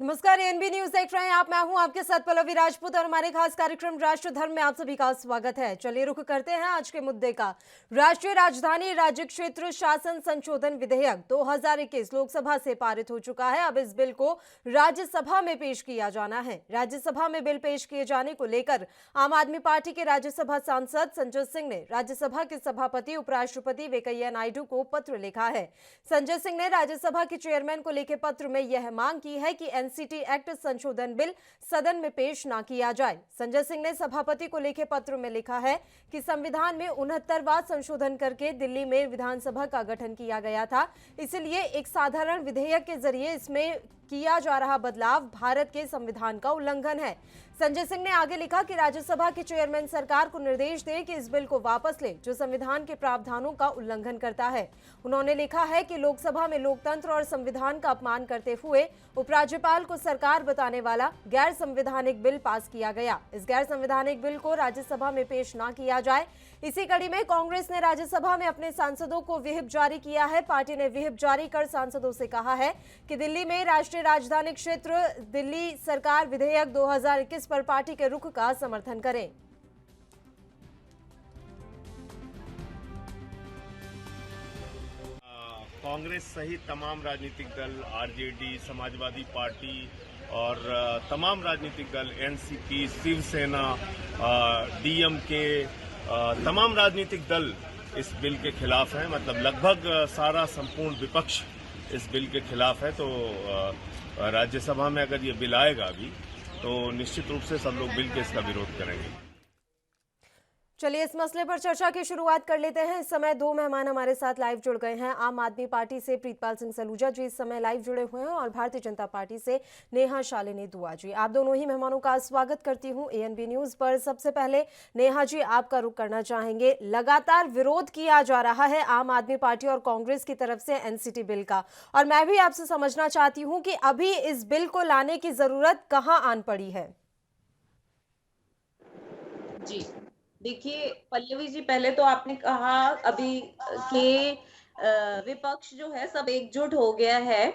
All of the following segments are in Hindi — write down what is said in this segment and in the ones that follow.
नमस्कार, एएनबी न्यूज देख रहे हैं आप। मैं हूं आपके साथ पल्लवी राजपूत और हमारे खास कार्यक्रम राष्ट्र धर्म में आप सभी का स्वागत है। चलिए रुख करते हैं आज के मुद्दे का। राष्ट्रीय राजधानी राज्य क्षेत्र शासन संशोधन विधेयक 2021 लोकसभा से पारित हो चुका है। अब इस बिल को राज्यसभा में पेश किया जाना है। राज्यसभा में बिल पेश किए जाने को लेकर आम आदमी पार्टी के राज्यसभा सांसद संजय सिंह ने राज्यसभा के सभापति उपराष्ट्रपति वेंकैया नायडू को पत्र लिखा है। संजय सिंह ने राज्यसभा के चेयरमैन को लिखे पत्र में यह मांग की है कि एनसीटी एक्ट संशोधन बिल सदन में पेश न किया जाए। संजय सिंह ने सभापति को लिखे पत्र में लिखा है कि संविधान में 69वां संशोधन करके दिल्ली में विधानसभा का गठन किया गया था, इसलिए एक साधारण विधेयक के जरिए इसमें किया जा रहा बदलाव भारत के संविधान का उल्लंघन है। संजय सिंह ने आगे लिखा कि राज्यसभा के चेयरमैन सरकार को निर्देश दे कि इस बिल को वापस ले जो संविधान के प्रावधानों का उल्लंघन करता है। उन्होंने लिखा है कि लोकसभा में लोकतंत्र और संविधान का अपमान करते हुए उपराज्यपाल को सरकार बताने वाला गैर संवैधानिक बिल पास किया गया। इस गैर संवैधानिक बिल को राज्यसभा में पेश न किया जाए। इसी कड़ी में कांग्रेस ने राज्यसभा में अपने सांसदों को व्हिप जारी किया है। पार्टी ने व्हिप जारी कर सांसदों से कहा है कि दिल्ली में राष्ट्रीय राजधानी क्षेत्र दिल्ली सरकार विधेयक 2021 पर पार्टी के रुख का समर्थन करें। कांग्रेस सहित तमाम राजनीतिक दल, आरजेडी, समाजवादी पार्टी और तमाम राजनीतिक दल, एनसीपी, शिवसेना, डीएमके, तमाम राजनीतिक दल इस बिल के खिलाफ हैं। मतलब लगभग सारा संपूर्ण विपक्ष इस बिल के खिलाफ है। तो राज्यसभा में अगर ये बिल आएगा अभी तो निश्चित रूप से सब लोग बिल के इसका विरोध करेंगे। चलिए इस मसले पर चर्चा की शुरुआत कर लेते हैं। इस समय दो मेहमान हमारे साथ लाइव जुड़ गए हैं। आम आदमी पार्टी से प्रीतपाल सिंह सलूजा जी इस समय लाइव जुड़े हुए हैं और भारतीय जनता पार्टी से नेहा शालिनी दुआ जी। आप दोनों ही मेहमानों का स्वागत करती हूं एएनबी न्यूज पर। सबसे पहले नेहा जी, आपका रुख करना चाहेंगे। लगातार विरोध किया जा रहा है आम आदमी पार्टी और कांग्रेस की तरफ से एनसीटी बिल का, और मैं भी आपसे समझना चाहती हूँ कि अभी इस बिल को लाने की जरूरत कहाँ आन पड़ी है। जी देखिए पल्लवी जी, पहले तो आपने कहा अभी कि विपक्ष जो है सब एकजुट हो गया है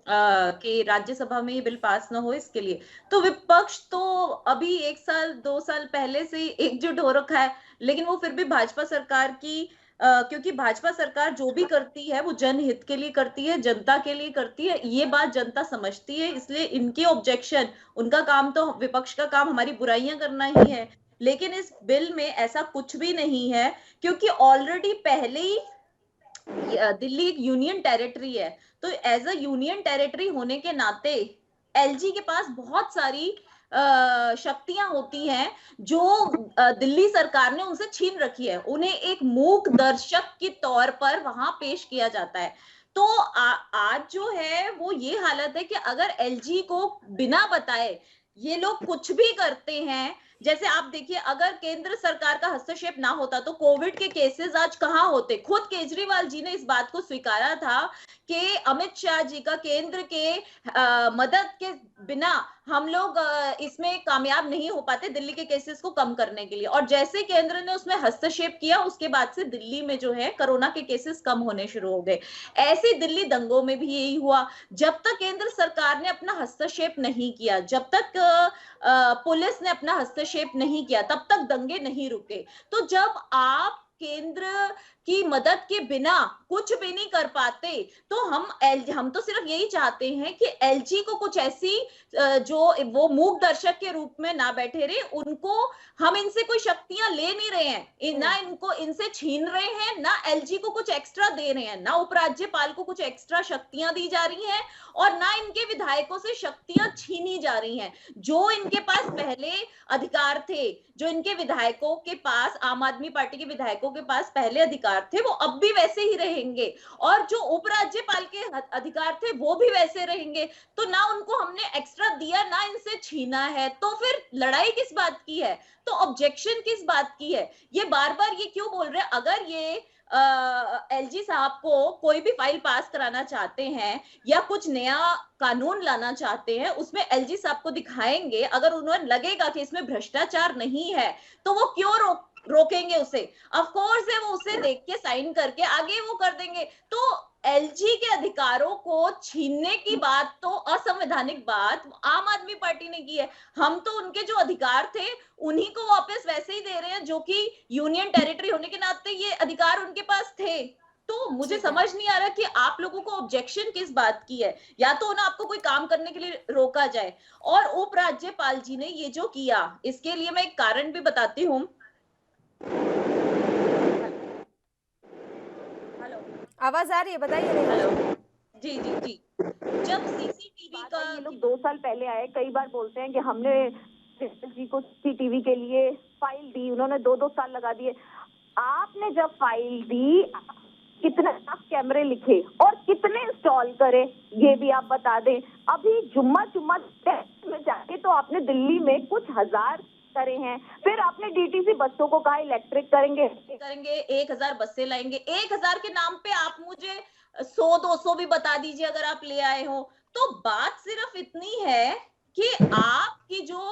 कि राज्यसभा में ये बिल पास ना हो इसके लिए। तो विपक्ष तो अभी 1 साल 2 साल पहले से एकजुट हो रखा है, लेकिन वो फिर भी भाजपा सरकार की क्योंकि भाजपा सरकार जो भी करती है वो जनहित के लिए करती है, जनता के लिए करती है, ये बात जनता समझती है। इसलिए इनके ऑब्जेक्शन, उनका काम तो, विपक्ष का काम हमारी बुराइयां करना ही है। लेकिन इस बिल में ऐसा कुछ भी नहीं है, क्योंकि ऑलरेडी पहले ही दिल्ली एक यूनियन टेरिटरी है। तो एज अ यूनियन टेरिटरी होने के नाते एलजी के पास बहुत सारी शक्तियां होती हैं जो दिल्ली सरकार ने उनसे छीन रखी है। उन्हें एक मूक दर्शक के तौर पर वहां पेश किया जाता है। तो आज जो है वो ये हालत है कि अगर एलजी को बिना बताए ये लोग कुछ भी करते हैं, जैसे आप देखिए अगर केंद्र सरकार का हस्तक्षेप ना होता तो कोविड के केसेस आज कहां होते। खुद केजरीवाल जी ने इस बात को स्वीकारा था कि अमित शाह जी का केंद्र के मदद के बिना हम लोग इसमें कामयाब नहीं हो पाते दिल्ली के केसेस को कम करने के लिए। और जैसे केंद्र ने उसमें हस्तक्षेप किया उसके बाद से दिल्ली में जो है कोरोना के केसेस कम होने शुरू हो गए। ऐसे दिल्ली दंगों में भी यही हुआ। जब तक केंद्र सरकार ने अपना हस्तक्षेप नहीं किया, जब तक पुलिस ने अपना हस्तक्षेप नहीं किया, तब तक दंगे नहीं रुके। तो जब आप केंद्र की मदद के बिना कुछ भी नहीं कर पाते तो हम तो सिर्फ यही चाहते हैं कि एलजी को कुछ ऐसी जो वो मूक दर्शक के रूप में ना बैठे रहे। उनको हम इनसे कोई शक्तियां ले नहीं रहे हैं, ना इनको इनसे छीन रहे हैं, ना एलजी को कुछ एक्स्ट्रा दे रहे हैं, ना उपराज्यपाल को कुछ एक्स्ट्रा शक्तियां दी जा रही हैं और ना इनके विधायकों से शक्तियां छीनी जा रही हैं। जो इनके पास पहले अधिकार थे, जो इनके विधायकों के पास, आम आदमी पार्टी के विधायकों के पास पहले अधिकार थे, वो अब भी वैसे ही रहेंगे और जो उपराज्यपाल के अधिकार थे वो भी वैसे रहेंगे। तो ना उनको हमने एक्स्ट्रा दिया, ना इनसे छीना है, तो फिर लड़ाई किस बात की है, तो ऑब्जेक्शन किस बात की है। ये बार बार ये क्यों बोल रहे हैं। अगर ये एलजी साहब को कोई भी फाइल पास कराना चाहते हैं या कुछ नया कानून लाना चाहते हैं, उसमें एलजी साहब को दिखाएंगे, अगर उन्हें लगेगा कि इसमें भ्रष्टाचार नहीं है तो वो क्यों रोकेंगे उसे? ऑफ कोर्स है वो उसे देख के साइन करके आगे वो कर देंगे। तो एलजी के अधिकारों को छीनने की बात तो असंवैधानिक बात आम आदमी पार्टी ने की है। हम तो उनके जो अधिकार थे उन्हीं को वापस वैसे ही दे रहे हैं जो कि यूनियन टेरिटरी होने के नाते ये अधिकार उनके पास थे। तो मुझे ठीक है। समझ नहीं आ रहा कि आप लोगों को ऑब्जेक्शन किस बात की है। या तो ना आपको कोई काम करने के लिए रोका जाए। और उपराज्यपाल जी ने ये जो किया, इसके लिए मैं एक कारण भी बताती हूँ। हेलो आवाज आ रही है, बताइए नेहा जी। हेलो जी जी जी। जब सीसीटीवी बात का है, ये लोग 2 साल पहले आए, कई बार बोलते हैं कि हमने जी को सीसीटीवी के लिए फाइल दी, उन्होंने 2-2 साल लगा दिए। आपने जब फाइल दी, कितने आप कैमरे लिखे और कितने इंस्टॉल करे, ये भी आप बता दें। अभी जुम्मा में जाके तो आपने दिल्ली में कुछ हजार करे हैं, फिर आपने डीटीसी बसों को कहा इलेक्ट्रिक करेंगे 1000 बसें लाएंगे। 1000 के नाम पे आप मुझे 100-200 भी बता दीजिए अगर आप ले आए हो। तो बात सिर्फ इतनी है कि आपकी जो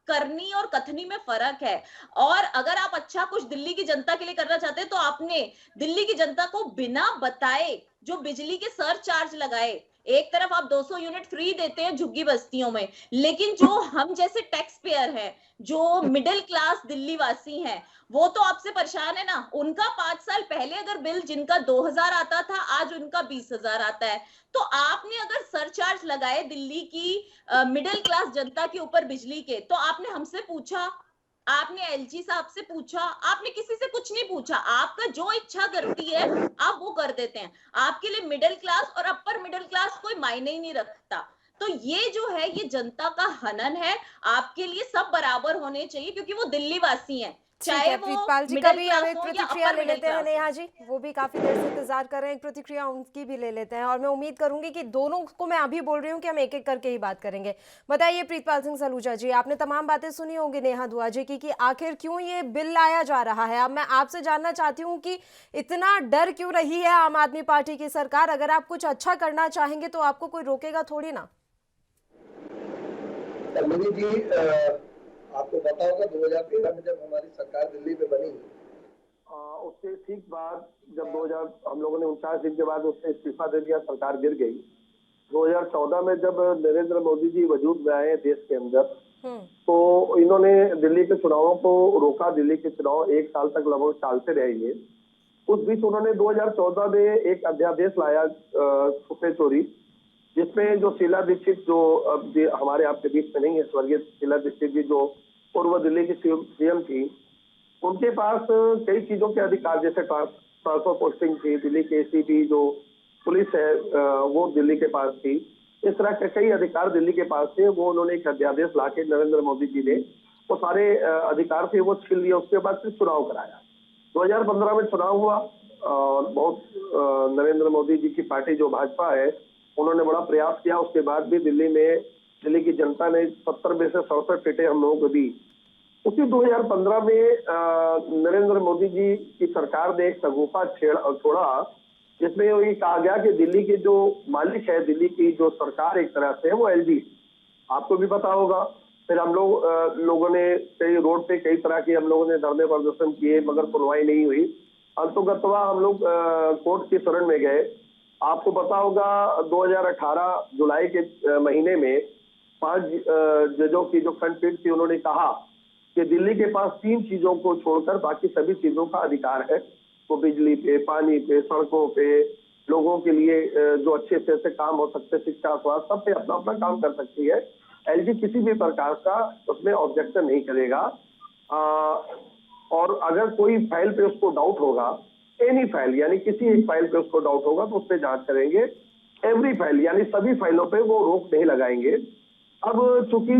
करनी और कथनी में फर्क है। और अगर आप अच्छा कुछ दिल्ली की जनता के लिए करना चाहते हैं तो आपने दिल्ली की जनता को बिना बताए जो बिजली के सरचार्ज लगाए, एक तरफ आप 200 यूनिट फ्री देते हैं झुग्गी बस्तियों में, लेकिन जो हम जैसे टैक्स पेयर हैं, जो मिडिल क्लास दिल्ली वासी हैं, वो तो आपसे परेशान है ना। उनका 5 साल पहले अगर बिल जिनका 2000 आता था, आज उनका 20,000 आता है। तो आपने अगर सरचार्ज लगाए दिल्ली की मिडिल क्लास जनता के ऊपर बिजली के, तो आपने हमसे पूछा, आपने एलजी साहब से पूछा, आपने किसी से कुछ नहीं पूछा। आपका जो इच्छा करती है आप वो कर देते हैं। आपके लिए मिडिल क्लास और अपर मिडिल क्लास कोई मायने ही नहीं रखता। तो ये जो है ये जनता का हनन है। आपके लिए सब बराबर होने चाहिए क्योंकि वो दिल्ली वासी हैं, ठीक चाहे है वो प्रीतपाल जी, मिडिल कभी हम क्लास एक हो या प्रतिक्रिया अपर ले मिडिल लेते हैं क्लास हो। नेहा जी, वो भी काफी देर से इंतजार कर रहे हैं, एक प्रतिक्रिया उनकी भी ले लेते हैं। और मैं उम्मीद करूंगी कि दोनों को मैं अभी बोल रही हूँ कि हम एक एक करके ही बात करेंगे। बताइए प्रीतपाल सिंह सलूजा जी, आपने तमाम बातें सुनी होंगी नेहा दुआ जी की कि आखिर क्यों ये बिल लाया जा रहा है। अब मैं आपसे जानना चाहती हूँ कि इतना डर क्यों रही है आम आदमी पार्टी की सरकार। अगर आप कुछ अच्छा करना चाहेंगे तो आपको कोई रोकेगा थोड़ी ना। मोदी जी, आपको पता होगा 2013 में जब हमारी सरकार दिल्ली में बनी, उसके ठीक बाद जब 2000 हम लोगों ने 49 दिन के बाद उसने इस्तीफा दे दिया, सरकार गिर गई। 2014 में जब नरेंद्र मोदी जी वजूद में आए देश के अंदर, तो इन्होंने दिल्ली के चुनावों को रोका। दिल्ली के चुनाव 1 साल तक लगभग टालते रहे ये। उस बीच उन्होंने 2014 में एक अध्यादेश लाया, छुपे चोरी, जिसमें जो शीला दीक्षित, जो अब हमारे आपके बीच में नहीं है, स्वर्गीय शीला दीक्षित जी जो पूर्व दिल्ली की सीएम थी, उनके पास कई चीजों के अधिकार, जैसे ट्रांसफर पोस्टिंग थी, दिल्ली के एसीपी जो पुलिस है वो दिल्ली के पास थी, इस तरह के कई अधिकार दिल्ली के पास थे। वो उन्होंने एक अध्यादेश लाके नरेंद्र मोदी जी ने वो सारे अधिकार थे वो छीन लिए। उसके बाद फिर चुनाव कराया। 2015 में चुनाव हुआ और बहुत नरेंद्र मोदी जी की पार्टी जो भाजपा है उन्होंने बड़ा प्रयास किया। उसके बाद भी दिल्ली की जनता ने 70 में से 67 सीटें हम लोगों को दी। उसी 2015 में नरेंद्र मोदी जी की सरकार ने एक शगुफा छोड़ा, जिसमें ये कहा गया कि दिल्ली के जो मालिक है, दिल्ली की जो सरकार एक तरह से है, वो एलजी। आपको भी पता होगा। फिर हम लोगों ने कई रोड पे कई तरह के हम लोगों ने धरने प्रदर्शन किए, मगर सुनवाई नहीं हुई। अंततः हम लोग कोर्ट की शरण में गए। आपको पता होगा 2018 जुलाई के महीने में 5 जजों की जो खंडपीठ थी, उन्होंने कहा कि दिल्ली के पास 3 चीजों को छोड़कर बाकी सभी चीजों का अधिकार है। वो बिजली पे, पानी पे, सड़कों पे, लोगों के लिए जो अच्छे से काम हो सकते, शिक्षा, स्वास्थ्य, सब पे अपना अपना काम कर सकती है। एलजी किसी भी प्रकार का उसमें ऑब्जेक्शन नहीं करेगा। और अगर कोई फाइल पे उसको डाउट होगा, एनी फाइल यानी किसी एक फाइल पे उसको डाउट होगा तो उस पर जांच करेंगे। एवरी फाइल यानी सभी फाइलों पे वो रोक नहीं लगाएंगे। अब चूंकि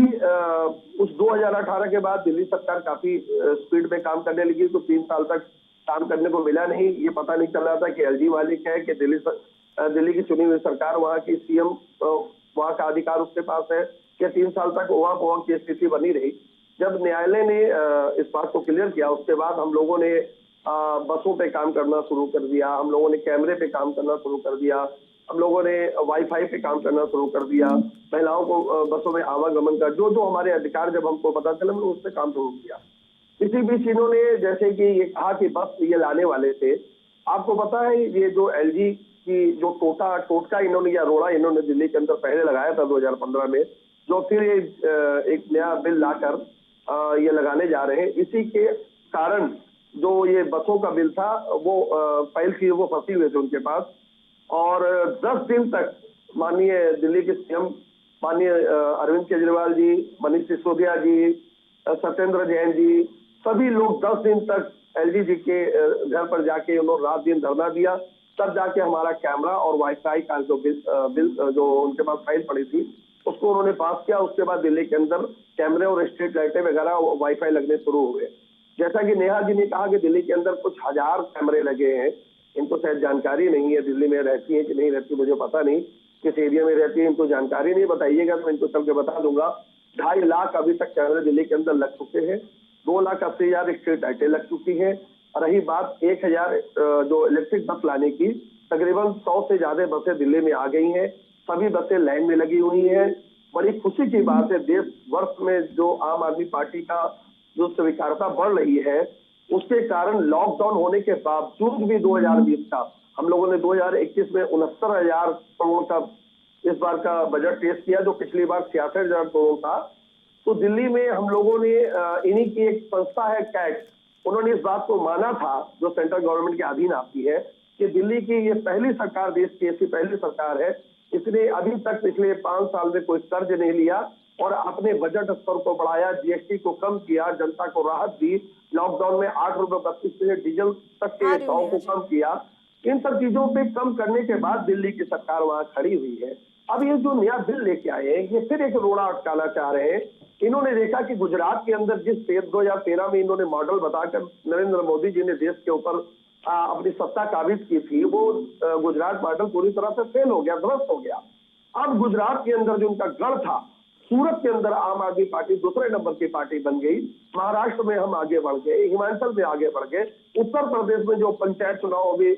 उस 2018 के बाद दिल्ली सरकार काफी स्पीड में काम करने लगी, तो 3 साल तक काम करने को मिला नहीं। ये पता नहीं चल रहा था कि एलजी मालिक है कि दिल्ली की चुनी हुई सरकार, वहाँ की सीएम, वहाँ का अधिकार उसके पास है कि 3 साल तक वहाँ की स्थिति बनी रही। जब न्यायालय ने इस बात को क्लियर किया, उसके बाद हम लोगों ने बसों पे काम करना शुरू कर दिया, हम लोगों ने कैमरे पे काम करना शुरू कर दिया, हम लोगों ने वाईफाई पे काम करना शुरू कर दिया, महिलाओं को बसों में आवागमन का जो हमारे अधिकार जब हमको पता चला, हमने उस पर काम शुरू किया। इसी बीच इन्होंने जैसे कि ये कहा कि बस ये लाने वाले थे। आपको पता है ये जो एलजी की जो टोटका इन्होंने या रोड़ा इन्होंने दिल्ली के अंदर पहले लगाया था 2015 में, जो फिर ये एक नया बिल लाकर ये लगाने जा रहे हैं। इसी के कारण जो ये बसों का बिल था वो फाइल की वो फंसी हुए थे उनके पास, और 10 दिन तक माननीय दिल्ली के सीएम माननीय अरविंद केजरीवाल जी, मनीष सिसोदिया जी, सत्येंद्र जैन जी, सभी लोग 10 दिन तक एलजी जी के घर पर जाके उन्होंने रात दिन धरना दिया। तब जाके हमारा कैमरा और वाईफाई का जो बिल जो उनके पास फाइल पड़ी थी उसको उन्होंने पास किया। उसके बाद दिल्ली के अंदर कैमरे और स्ट्रीट लाइटें वगैरह वाईफाई लगने शुरू हुए। जैसा कि नेहा जी ने कहा कि दिल्ली के अंदर कुछ हजार कैमरे लगे हैं, इनको शायद जानकारी नहीं है, दिल्ली में रहती है कि नहीं रहती मुझे पता नहीं, किस एरिया में रहती है इनको जानकारी नहीं, बताइएगा तो इनको चल के बता दूंगा। 2.5 लाख अभी तक कैमरे दिल्ली के अंदर लग चुके हैं, 2,80,000 स्ट्रीट लाइटें लग चुकी हैं। रही बात 1,000 जो इलेक्ट्रिक बस लाने की, तकरीबन 100 से ज्यादा बसें दिल्ली में आ गई हैं, सभी बसें लाइन में लगी हुई हैं। बड़ी खुशी की बात है, देश वर्ष में जो आम आदमी पार्टी का जो स्वीकार्यता बढ़ रही है उसके कारण लॉकडाउन होने के बावजूद भी 2020 का हम लोगों ने 2021 में 69,000 करोड़ का इस बार का बजट पेश किया, जो पिछली बार 66,000 करोड़ था। तो दिल्ली में हम लोगों ने इन्हीं की एक संस्था है कैट, उन्होंने इस बात को माना था जो सेंट्रल गवर्नमेंट के अधीन आती है कि दिल्ली की ये पहली सरकार, देश की ऐसी पहली सरकार है इसने अभी तक पिछले 5 साल में कोई कर्ज नहीं लिया और अपने बजट स्तर को बढ़ाया, जीएसटी को कम किया, जनता को राहत दी, लॉकडाउन में 8 रुपए 32 पैसे डीजल तक के भाव को कम किया। इन सब चीजों पे कम करने के बाद दिल्ली की सरकार वहां खड़ी हुई है। अब ये जो नया बिल लेके आए हैं ये फिर एक रोड़ा अटकाना चाह रहे हैं। इन्होंने देखा कि गुजरात के अंदर जिस 2013 में इन्होंने मॉडल बताकर नरेंद्र मोदी जी ने देश के ऊपर अपनी सत्ता काबिज की थी, वो गुजरात मॉडल पूरी तरह से फेल हो गया, ध्वस्त हो गया। अब गुजरात के अंदर जो उनका गढ़ था, सूरत के अंदर आम आदमी पार्टी दूसरे नंबर की पार्टी बन गई, महाराष्ट्र में हम आगे बढ़ गए, हिमाचल में आगे बढ़ गए, उत्तर प्रदेश में जो पंचायत चुनाव अभी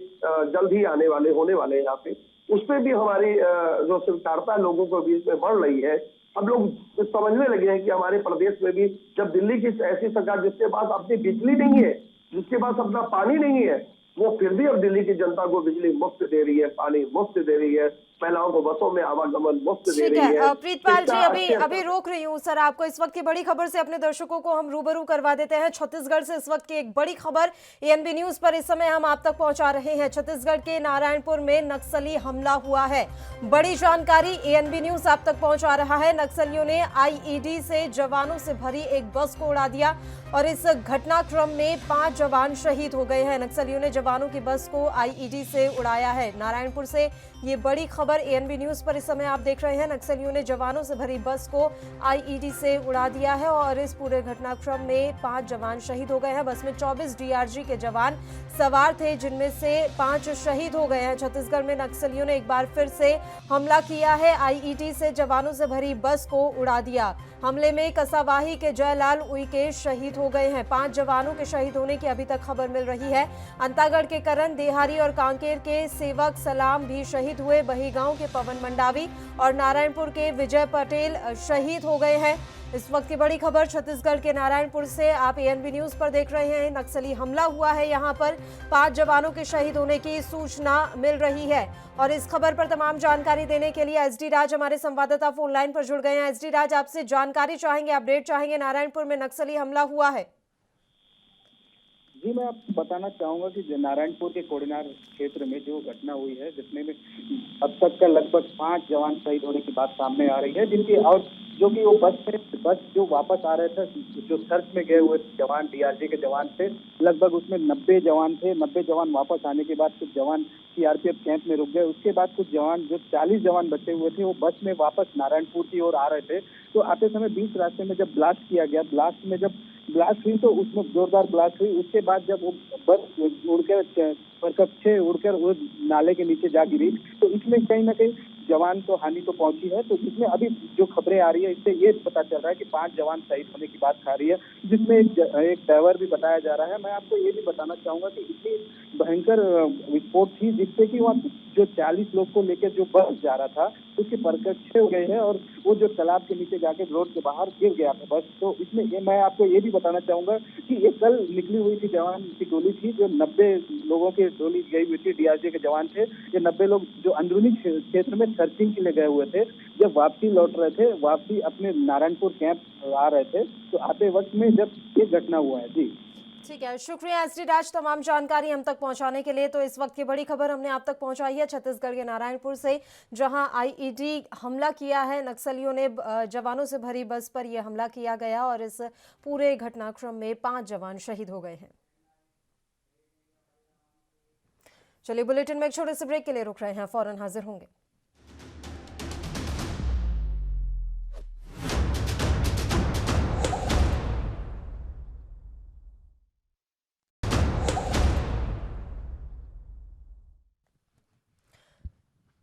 जल्द ही होने वाले हैं यहाँ पे, उस पर भी हमारी जो स्वीकारता लोगों के बीच में बढ़ रही है। अब लोग समझने लगे हैं कि हमारे प्रदेश में भी जब दिल्ली की ऐसी सरकार जिसके पास अपनी बिजली नहीं है, जिसके पास अपना पानी नहीं है, वो फिर भी अब दिल्ली की जनता को बिजली मुफ्त दे रही है, पानी मुफ्त दे रही है, महिलाओं को बसों में आवागमन मुफ्त दे रही है। प्रीतपाल जी, अभी रोक रही हूँ सर आपको। इस वक्त की बड़ी खबर से अपने दर्शकों को हम रूबरू करवा देते हैं। छत्तीसगढ़ से इस वक्त की एक बड़ी खबर एएनबी न्यूज पर इस समय हम आप तक पहुंचा रहे हैं। छत्तीसगढ़ के नारायणपुर में नक्सली हमला हुआ है, बड़ी जानकारी एएनबी न्यूज आप तक पहुंचा रहा है। नक्सलियों ने आईईडी से जवानों से भरी एक बस को उड़ा दिया और इस घटनाक्रम में 5 जवान शहीद हो गए हैं। नक्सलियों ने जवानों की बस को आईईडी से उड़ाया है। नारायणपुर से ये बड़ी खबर एएनबी न्यूज पर इस समय आप देख रहे हैं। नक्सलियों ने जवानों से भरी बस को आईईडी से उड़ा दिया है और इस पूरे घटनाक्रम में 5 जवान शहीद हो गए हैं। बस में 24 डीआरजी के जवान सवार थे, जिनमें से 5 शहीद हो गए हैं। छत्तीसगढ़ में नक्सलियों ने एक बार फिर से हमला किया है, आईईडी से जवानों से भरी बस को उड़ा दिया। हमले में कसावाही के जयलाल उइके शहीद हो गए हैं। 5 जवानों के शहीद होने की अभी तक खबर मिल रही है। अंतागढ़ के करण देहारी और कांकेर के सेवक सलाम भी शहीद हुए। बहीगांव के पवन मंडावी और नारायणपुर के विजय पटेल शहीद हो गए हैं। इस वक्त की बड़ी खबर छत्तीसगढ़ के नारायणपुर से आप एएनबी न्यूज पर देख रहे हैं। नक्सली हमला हुआ है, यहाँ पर 5 जवानों के शहीद होने की सूचना मिल रही है और इस खबर पर तमाम जानकारी देने के लिए एसडी राज हमारे संवाददाता फोन लाइन पर जुड़ गए हैं। एसडी राज, आपसे जानकारी चाहेंगे, अपडेट चाहेंगे। नारायणपुर में नक्सली हमला हुआ है। जी, मैं आपको बताना चाहूंगा कि नारायणपुर के कोड़ीनार क्षेत्र में जो घटना हुई है, जिसमें में अब तक का लगभग 5 जवान शहीद होने की बात सामने आ रही है, जिनकी और जो कि वो बस जो वापस आ रहे थे, जो सर्च में गए हुए जवान डीआरजी के जवान थे, लगभग उसमें 90 जवान थे। 90 जवान वापस आने के बाद कुछ जवान सीआरपीएफ कैंप में रुक गए। उसके बाद कुछ जवान, जो 40 जवान बचे हुए थे, वो बस में वापस नारायणपुर की ओर आ रहे थे। तो आते समय बीच रास्ते में जब ब्लास्ट किया गया, ब्लास्ट हुई तो उसमें जोरदार ब्लास्ट हुई। उसके बाद जब वो बस उड़कर वो नाले के नीचे जा गिरी, तो इसमें कहीं ना कहीं जवान तो हानि तो पहुंची है। तो इसमें अभी जो खबरें आ रही है, इससे ये पता चल रहा है कि 5 जवान शहीद होने की बात आ रही है, जिसमें एक ड्राइवर भी बताया जा रहा है। मैं आपको ये भी बताना चाहूंगा कि इतनी भयंकर विस्फोट थी, जिससे कि वहाँ जो 40 लोग को लेकर जो बस जा रहा था उसके परखच छः हो गए हैं और वो जो तालाब के नीचे जाके रोड के बाहर गिर गया था बस। तो इसमें मैं आपको ये भी बताना चाहूंगा कि ये कल निकली हुई थी जवान की टोली थी, जो 90 लोगों की टोली गई हुई थी, डीआरजी के जवान थे। ये 90 लोग जो अंदरूनी क्षेत्र में सर्चिंग के लिए गए हुए थे, जब वापसी लौट रहे थे, वापसी अपने नारायणपुर कैंप आ रहे थे, तो आते वक्त में जब ये घटना हुआ है। जी ठीक है, शुक्रिया एसडी राज तमाम जानकारी हम तक पहुंचाने के लिए। तो इस वक्त की बड़ी खबर हमने आप तक पहुंचाई है छत्तीसगढ़ के नारायणपुर से, जहां आईईडी हमला किया है नक्सलियों ने। जवानों से भरी बस पर यह हमला किया गया और इस पूरे घटनाक्रम में 5 जवान शहीद हो गए हैं। चलिए बुलेटिन में एक छोटे से ब्रेक के लिए रुक रहे हैं, फौरन हाजिर होंगे।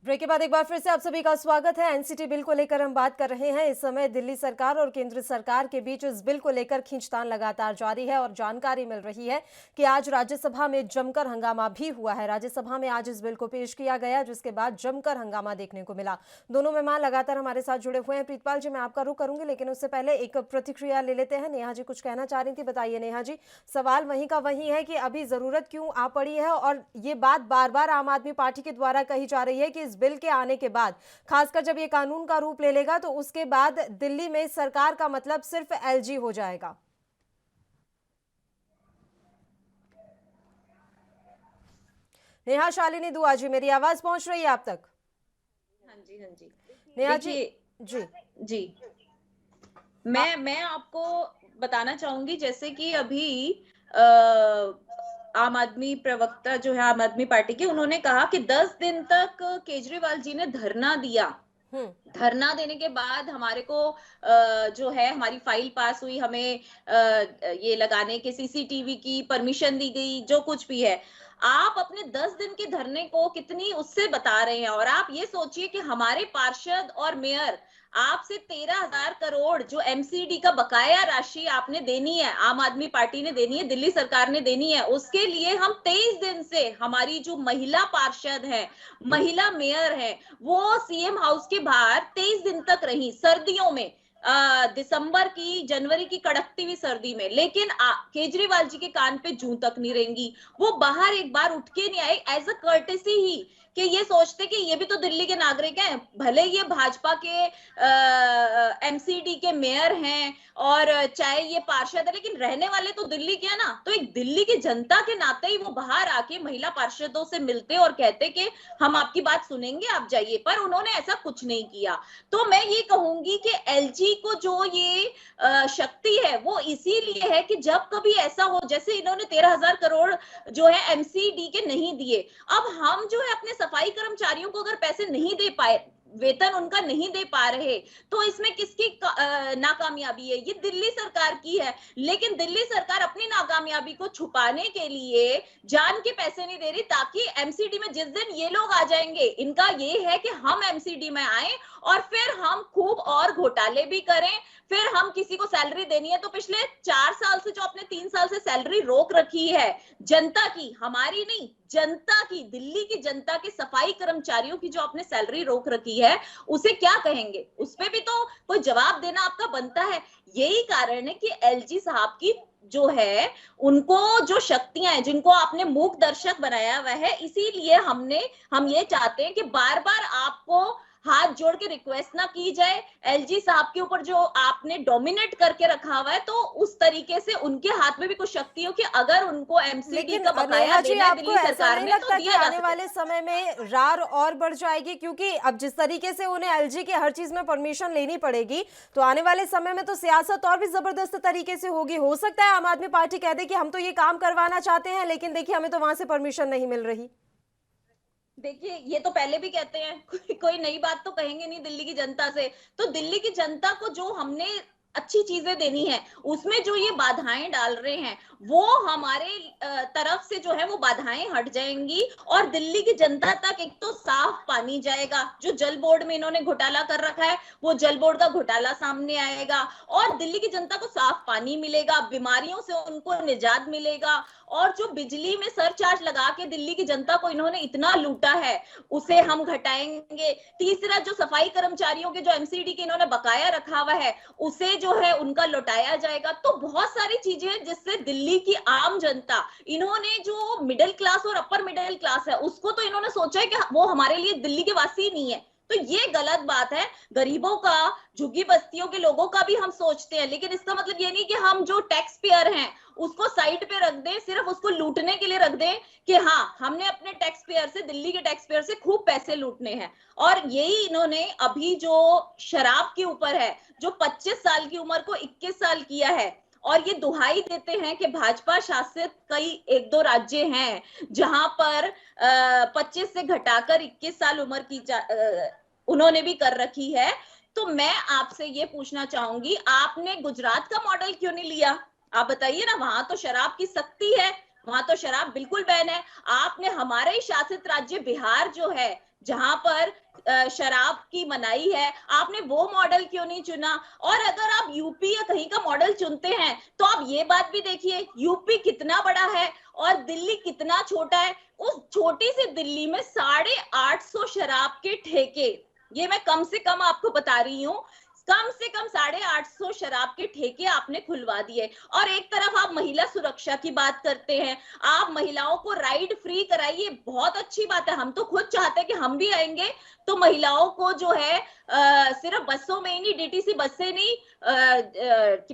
ब्रेक के बाद एक बार फिर से आप सभी का स्वागत है। एनसीटी बिल को लेकर हम बात कर रहे हैं। इस समय दिल्ली सरकार और केंद्र सरकार के बीच इस बिल को लेकर खींचतान लगातार जारी है और जानकारी मिल रही है कि आज राज्यसभा में जमकर हंगामा भी हुआ है। राज्यसभा में आज इस बिल को पेश किया गया, जिसके बाद जमकर हंगामा देखने को मिला। दोनों मेहमान लगातार हमारे साथ जुड़े हुए हैं। प्रीतपाल जी, मैं आपका रुख करूंगी, लेकिन उससे पहले एक प्रतिक्रिया ले लेते हैं। नेहा जी कुछ कहना चाह रही थी, बताइए नेहा जी। सवाल वहीं का वहीं है कि अभी जरूरत क्यों आ पड़ी है, और ये बात बार बार आम आदमी पार्टी के द्वारा कही जा रही है कि बिल के आने के बाद, खासकर जब ये कानून का रूप ले लेगा, तो उसके बाद दिल्ली में सरकार का मतलब सिर्फ एलजी हो जाएगा। नेहा शालिनी दुआ जी, मेरी आवाज पहुंच रही है आप तक? हाँ जी, हाँ जी। नेहा जी जी जी, मैं आपको बताना चाहूंगी, जैसे कि अभी आम आदमी प्रवक्ता जो है आम आदमी पार्टी के, उन्होंने कहा कि 10 दिन तक केजरीवाल जी ने धरना दिया। धरना देने के बाद हमारे को जो है हमारी फाइल पास हुई, हमें ये लगाने के सीसीटीवी की परमिशन दी गई, जो कुछ भी है। आप अपने 10 दिन के धरने को कितनी उससे बता रहे हैं, और आप ये सोचिए कि हमारे पार्षद और मेयर आपसे 13,000 करोड़ जो एमसीडी का बकाया राशि आपने देनी है, आम आदमी पार्टी ने देनी है, दिल्ली सरकार ने देनी है, उसके लिए हम 23 दिन से, हमारी जो महिला पार्षद है, महिला मेयर है, वो सीएम हाउस के बाहर 23 दिन तक रही, सर्दियों में, दिसंबर की, जनवरी की कड़कती हुई सर्दी में। लेकिन केजरीवाल जी के कान पे जूं तक नहीं रहेंगी, वो बाहर एक बार उठ के नहीं आए, एज अ कर्टेसी ही, कि ये सोचते कि ये भी तो दिल्ली के नागरिक हैं, भले ये भाजपा के एमसीडी के मेयर हैं और चाहे ये पार्षद है, लेकिन रहने वाले तो दिल्ली के हैं ना। तो एक दिल्ली की जनता के नाते ही वो बाहर आके महिला पार्षदों से मिलते और कहते कि हम आपकी बात सुनेंगे, आप जाइए, पर उन्होंने ऐसा कुछ नहीं किया। तो मैं ये कहूंगी कि एलजी को जो ये शक्ति है वो इसीलिए है कि जब कभी ऐसा हो, जैसे इन्होंने 13,000 करोड़ जो है एमसीडी के नहीं दिए, अब हम जो है अपने सफाई कर्मचारियों को अगर पैसे नहीं दे पाए, वेतन उनका नहीं दे पा रहे, तो इसमें किसकी नाकामयाबी है? ये दिल्ली सरकार की है। लेकिन दिल्ली सरकार अपनी नाकामयाबी को छुपाने के लिए जान के पैसे नहीं दे रही, ताकि एमसीडी में जिस दिन ये लोग आ जाएंगे, इनका ये है कि हम एमसीडी में आए और फिर हम खूब और घोटाले भी करें, फिर हम किसी को सैलरी देनी है तो पिछले 4 साल से जो आपने 3 साल से सैलरी रोक रखी है जनता की, हमारी नहीं, जनता की, दिल्ली की जनता के सफाई कर्मचारियों की जो आपने सैलरी रोक रखी है, उसे क्या कहेंगे? उस पे भी तो कोई जवाब देना आपका बनता है। यही कारण है कि एलजी साहब की जो है, उनको जो शक्तियां हैं, जिनको आपने मूक दर्शक बनाया हुआ है, इसीलिए हम ये चाहते हैं कि बार बार आपको हाथ जोड़ के रिक्वेस्ट ना की जाए, एलजी साहब के ऊपर जो आपने डोमिनेट करके रखा हुआ है, तो उस तरीके से उनके हाथ में भी कुछ शक्ति हो कि अगर उनको एमसीडी का बकाया देना है दिल्ली सरकार ने, तो दिया जा आने वाले समय में रार और बढ़ जाएगी, क्योंकि अब जिस तरीके से उन्हें एलजी के हर चीज में परमिशन लेनी पड़ेगी, तो आने वाले समय में तो सियासत और भी जबरदस्त तरीके से होगी। हो सकता है आम आदमी पार्टी कह दे कि हम तो ये काम करवाना चाहते हैं, लेकिन देखिए हमें तो वहां से परमिशन नहीं मिल रही। देखिए, ये तो पहले भी कहते हैं, कोई नई बात तो कहेंगे नहीं दिल्ली की जनता से। तो दिल्ली की जनता को जो हमने अच्छी चीजें देनी है, उसमें जो ये बाधाएं डाल रहे हैं, वो हमारे तरफ से जो है वो बाधाएं हट जाएंगी और दिल्ली की जनता तक एक तो साफ पानी जाएगा। जो जल बोर्ड में इन्होंने घोटाला कर रखा है, वो जल बोर्ड का घोटाला सामने आएगा और दिल्ली की जनता को साफ पानी मिलेगा, बीमारियों से उनको निजात मिलेगा और जो बिजली में सरचार्ज लगा के दिल्ली की जनता को इन्होंने इतना लूटा है उसे हम घटाएंगे। तीसरा, जो सफाई कर्मचारियों के जो एमसीडी के इन्होंने बकाया रखा हुआ है उसे जो है उनका लौटाया जाएगा। तो बहुत सारी चीजें हैं जिससे दिल्ली की आम जनता, इन्होंने जो मिडिल क्लास और अपर मिडिल क्लास है उसको तो इन्होंने सोचा है कि वो हमारे लिए दिल्ली के वासी नहीं है, तो ये गलत बात है। गरीबों का, झुग्गी बस्तियों के लोगों का भी हम सोचते हैं, लेकिन इसका मतलब ये नहीं कि हम जो टैक्स पेयर हैं उसको साइड पे रख दें, सिर्फ उसको लूटने के लिए रख दें कि हाँ हमने अपने टैक्स पेयर से, दिल्ली के टैक्स पेयर से खूब पैसे लूटने हैं। और यही इन्होंने अभी जो शराब के ऊपर है, जो 25 साल की उम्र को 21 साल किया है, और ये दुहाई देते हैं कि भाजपा शासित कई 1-2 राज्य हैं जहां पर 25 से घटाकर 21 साल उम्र की उन्होंने भी कर रखी है। तो मैं आपसे ये पूछना चाहूंगी, आपने गुजरात का मॉडल क्यों नहीं लिया? आप बताइए ना, वहां तो शराब की सख्ती है, वहां तो शराब बिल्कुल बैन है। आपने हमारे ही शासित राज्य बिहार जो है जहां पर शराब की मनाही है, आपने वो मॉडल क्यों नहीं चुना? और अगर आप यूपी या कहीं का मॉडल चुनते हैं तो आप ये बात भी देखिए, यूपी कितना बड़ा है और दिल्ली कितना छोटा है। उस छोटी सी दिल्ली में 850 शराब के ठेके, ये मैं कम से कम आपको बता रही हूँ, कम से कम 850 शराब के ठेके आपने खुलवा दिए। और एक तरफ आप महिला सुरक्षा की बात करते हैं, आप महिलाओं को राइड फ्री कराइए, बहुत अच्छी बात है। हम तो खुद चाहते हैं कि हम भी आएंगे तो महिलाओं को जो है सिर्फ बसों में ही नहीं, डीटीसी बस से नहीं,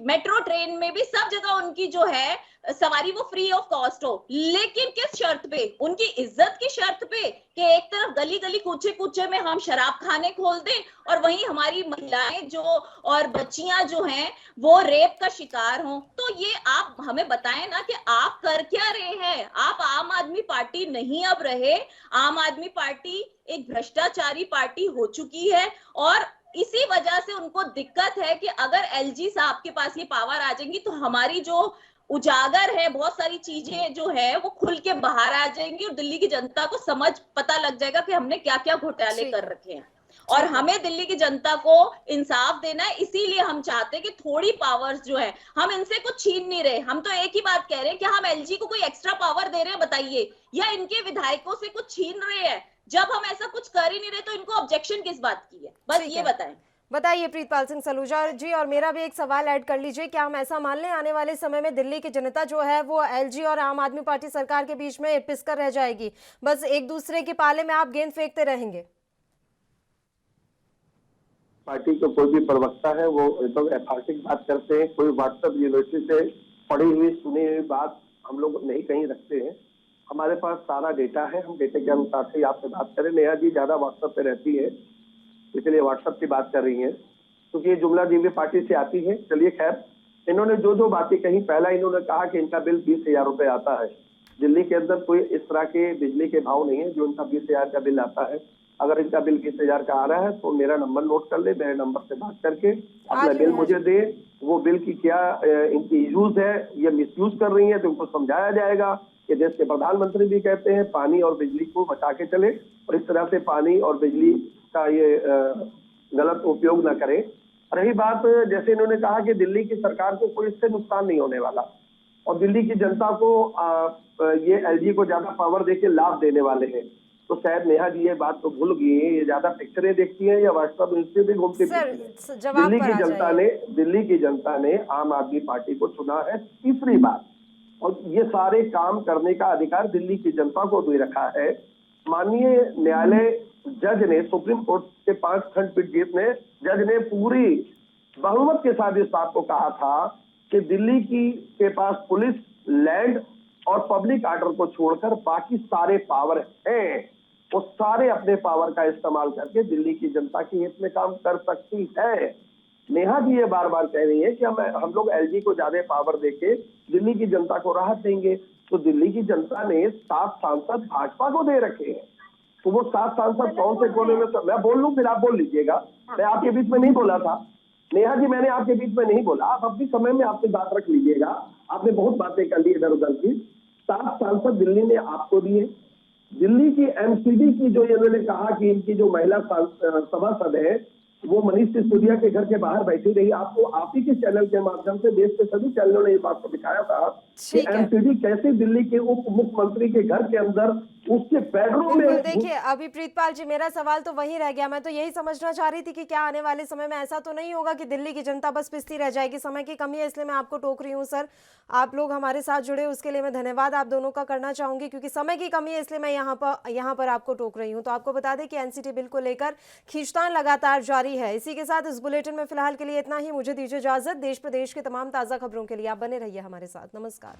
मेट्रो ट्रेन में भी सब जगह उनकी जो है सवारी वो फ्री ऑफ कॉस्ट हो। लेकिन किस शर्त पे? उनकी इज्जत की शर्त पे कि एक तरफ गली गली कूचे कूचे में हम शराब खाने खोल दें और वहीं हमारी महिलाएं जो और बच्चियां जो हैं वो रेप का शिकार हों। तो ये आप हमें बताएं ना कि आप कर क्या रहे हैं। आप आम आदमी पार्टी नहीं अब रहे, आम आदमी पार्टी एक भ्रष्टाचारी पार्टी हो चुकी है और इसी वजह से उनको दिक्कत है कि अगर एलजी साहब के पास ये पावर आ जाएंगी तो हमारी जो उजागर है, बहुत सारी चीजें जो है वो खुल के बाहर आ जाएंगी और दिल्ली की जनता को समझ पता लग जाएगा कि हमने क्या क्या घोटाले कर रखे हैं। और हमें दिल्ली की जनता को इंसाफ देना है, इसीलिए हम चाहते हैं कि थोड़ी पावर्स जो है, हम इनसे कुछ छीन नहीं रहे, हम तो एक ही बात कह रहे हैं कि हम एलजी को कोई एक्स्ट्रा पावर दे रहे हैं बताइए, या इनके विधायकों से कुछ छीन रहे हैं? जब हम ऐसा कुछ कर ही नहीं रहे तो इनको ऑब्जेक्शन किस बात की है? बस ये बताएं। बताइए प्रीतपाल सिंह सलूजा जी। और मेरा भी एक सवाल ऐड कर लीजिए, क्या हम ऐसा मान लें आने वाले समय में दिल्ली की जनता जो है वो एलजी और आम आदमी पार्टी सरकार के बीच में पिसकर रह जाएगी, बस एक दूसरे के पाले में आप गेंद फेंकते रहेंगे? पार्टी का कोई भी प्रवक्ता है वो तो ऐतिहासिक बात करते हैं, कोई व्हाट्सएप यूनिवर्सिटी से पढ़ी हुई सुनी हुई बात हम लोग नहीं कहीं रखते हैं। हमारे पास सारा डेटा है, हम डेटे के अनुसार से आपसे बात करें। नेहा जी ज्यादा व्हाट्सएप पे रहती है इसलिए व्हाट्सएप की बात कर रही है, क्योंकि ये जुमला दिव्य पार्टी से आती है। चलिए खैर, इन्होंने जो जो बातें कही, पहला इन्होंने कहा कि इनका बिल 20,000 रुपए आता है। दिल्ली के अंदर कोई इस तरह के बिजली के भाव नहीं है जो इनका 20,000 का बिल आता है। अगर इनका बिल 20,000 का आ रहा है तो मेरा नंबर नोट कर ले, मेरे नंबर से बात करके अपना बिल मुझे दे, वो बिल की क्या इनकी यूज है, ये मिसयूज कर रही है तो उनको समझाया जाएगा कि देश के प्रधानमंत्री भी कहते हैं पानी और बिजली को बचा के चले और इस तरह से पानी और बिजली का ये गलत उपयोग न करें। रही बात, जैसे इन्होंने कहा कि दिल्ली की सरकार को कोई इससे नुकसान नहीं होने वाला और दिल्ली की जनता को ये एलजी को ज्यादा पावर देके लाभ देने वाले हैं, तो शायद नेहा जी ये बात तो भूल गई है, ये ज्यादा पिक्चरें देखती हैं या व्हाट्सएप इंस्टे भी घूमती है। दिल्ली की जनता ने आम आदमी पार्टी को चुना है तीसरी बार, और ये सारे काम करने का अधिकार दिल्ली की जनता को दे रखा है। माननीय न्यायालय जज ने, सुप्रीम कोर्ट के 5 खंडपीठ ने, जज ने पूरी बहुमत के साथ इस बात को कहा था कि दिल्ली के पास पुलिस, लैंड और पब्लिक ऑर्डर को छोड़कर बाकी सारे पावर हैं, वो सारे अपने पावर का इस्तेमाल करके दिल्ली की जनता के हित में काम कर सकती है। नेहा जी ये बार बार कह रही है कि हम लोग एलजी को ज्यादा पावर देके दिल्ली की जनता को राहत देंगे, तो दिल्ली की जनता ने 7 सांसद भाजपा को दे रखे हैं, तो वो 7 सांसद कौन से कोने में, मैं बोल लूं फिर आप बोल लीजिएगा। मैं आपके बीच में नहीं बोला था नेहा जी, मैंने आपके बीच में नहीं बोला, आप अपने समय में आपसे बात रख लीजिएगा। आपने बहुत बातें कर ली इधर उधर की। 7 सांसद दिल्ली ने आपको दिए। दिल्ली की एमसीडी की जो इन्होंने कहा कि इनकी जो महिला सभासद है वो मनीष सिसोदिया के घर के बाहर बैठी रही। आपको आप ही के चैनल के माध्यम से देश के सभी चैनलों ने ये बात को दिखाया था कि ठीक है। एमसीडी कैसे दिल्ली के उप मुख्यमंत्री के घर के अंदर उसके बेडरूम बिल्कुल, में देखिए अभी प्रीतपाल जी, मेरा सवाल तो वही रह गया। मैं तो यही समझना चाह रही थी कि क्या आने वाले समय में ऐसा तो नहीं होगा कि दिल्ली की जनता बस पिसती रह जाएगी। समय की कमी है इसलिए मैं आपको टोक रही हूँ सर। आप लोग हमारे साथ जुड़े उसके लिए मैं धन्यवाद आप दोनों का करना चाहूंगी, क्योंकि समय की कमी है इसलिए मैं यहाँ पर आपको टोक रही हूँ। तो आपको बता दें कि एनसीटी बिल को लेकर खींचतान लगातार जारी है। इसी के साथ इस बुलेटिन में फिलहाल के लिए इतना ही। मुझे दीजिए इजाजत। देश प्रदेश के तमाम ताजा खबरों के लिए आप बने रहिए हमारे साथ। नमस्कार।